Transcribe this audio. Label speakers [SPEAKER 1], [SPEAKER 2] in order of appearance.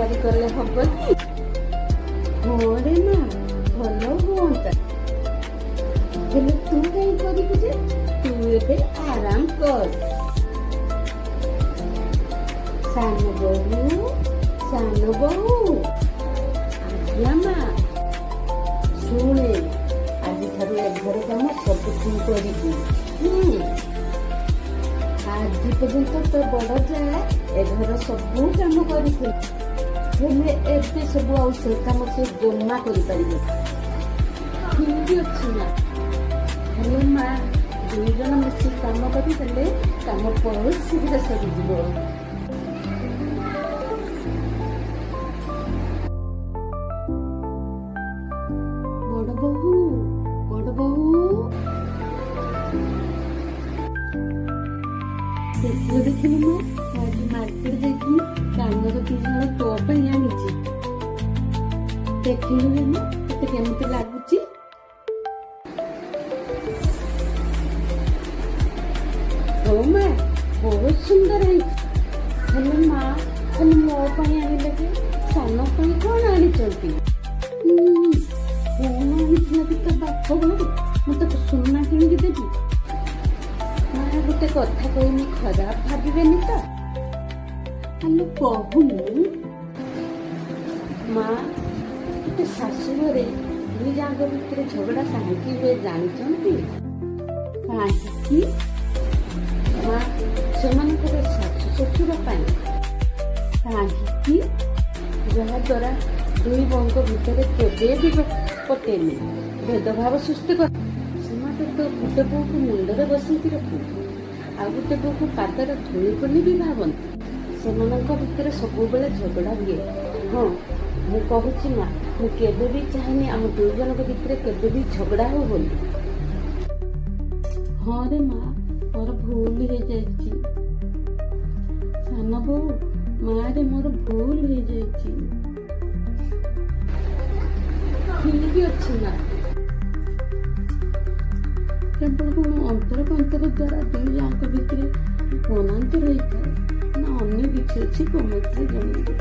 [SPEAKER 1] ତିଆରି କଲେ ହବ କି? ହରେ ନା ଭଲ ହୁଅନ୍ତା। ହେଲେ ତୁ କାହିଁ କରିବୁ ଯେ? ତୁ ଏବେ ଆରାମ କର। ସାନ ବୋହୂ, ସାନ ବୋହୂ, ଆଜ୍ଞା ମା। ଶୁଣେ, ଆଜିଠାରୁ ଏ ଘର କାମ ସବୁ ତୁ କରିବୁ। ଆଜି ପର୍ଯ୍ୟନ୍ତ ତୋ ବଡ ଯା ଏ ଘର ସବୁ କାମ କରିଥିଲେ, ହେଲେ ଏବେ ସବୁ ଆଉ ସେ କାମ ସେ ଜମା କରିପାରିବେ। ଠିକ ଅଛି ନା? ହେଲେ ମା, 2 ଜଣ ମିଶି କାମ କରିଦେଲେ କାମ ବହୁତ ଶୀଘ୍ର ସରିଯିବ। ବଡ ବୋହୂ, ବଡ ବୋହୂ, ଦେଖିଲି ମୁଁ ଆଜି ମାର୍କେଟ ଯାଇକି କାନର 2 ହଳ ତୋ ପାଇଁ ଆଣିଛି। ଦେଖିଲୁ ନା ତତେ କେମିତି ଲାଗୁଛି? ହଉ ମା, ବହୁତ ସୁନ୍ଦର ହେଇଛି। ହେଲେ ମା, ଖାଲି ମୋ ପାଇଁ ଆଣିଲେ କି ସାନ ପାଇଁ କଣ ଆଣିଛନ୍ତି? କଣ ଆଣିଥିଲା କି ତୋ ବାପ ଘରୁ? ମୁଁ ତାକୁ ସୁନା କିଣିକି ଦେବି? ମା, ଗୋଟେ କଥା କହିନି ଖରାପ ଭାବିବେନି ତ? ଆଲୋ କହୁନୁ ମା, ଗୋଟେ ଶାଶୁ ଘରେ 2 ଯାଙ୍କ ଭିତରେ ଝଗଡା କାହିଁକି ହୁଏ ଜାଣିଛନ୍ତି? କାହିଁକି? ମା, ସେମାନଙ୍କର ଶାଶୁ ଶ୍ୱଶୁର ପାଇଁ। କାହିଁକି? ଯାହା ଦ୍ୱାରା 2 ବୋହୂଙ୍କ ଭିତରେ କେବେ ବି ପଟେନି, ଭେଦଭାବ ସୃଷ୍ଟି କରେ। ସେମାନେ ତ ଗୋଟେ ବୋହୂକୁ ମୁଣ୍ଡରେ ବସେଇକି ରଖନ୍ତି, ଆଉ ଗୋଟେ ବୋହୂକୁ ପାଦରେ ଧୂଳି ବୋଲି ବି ଭାବନ୍ତି। ସେମାନଙ୍କ ଭିତରେ ସବୁବେଳେ ଝଗଡା ହୁଏ। ହଁ, ମୁଁ କହୁଛି ନା, ମୁଁ କେବେ ବି ଚାହେଁନି ଆମ 2 ଜଣଙ୍କ ଭିତରେ କେବେ ବି ଝଗଡା ହଉ ବୋଲି। ହଁ ରେ ମା, ମୋର ଭୁଲ ହେଇଯାଇଛି। ସାନ ବୋହୂ, ମା ରେ ମୋର ଭୁଲ ହେଇଯାଇଛି। ଠିକ ଅଛି ନା? କେବଳ କଣ ଅନ୍ତର ଦ୍ୱାରା 2 ଯାଙ୍କ ଭିତରେ ମନାନ୍ତର ହେଇଥାଏ ନା ଅନ୍ୟ କିଛି ଅଛି? କମେଣ୍ଟରେ ଜଣାଇବେ।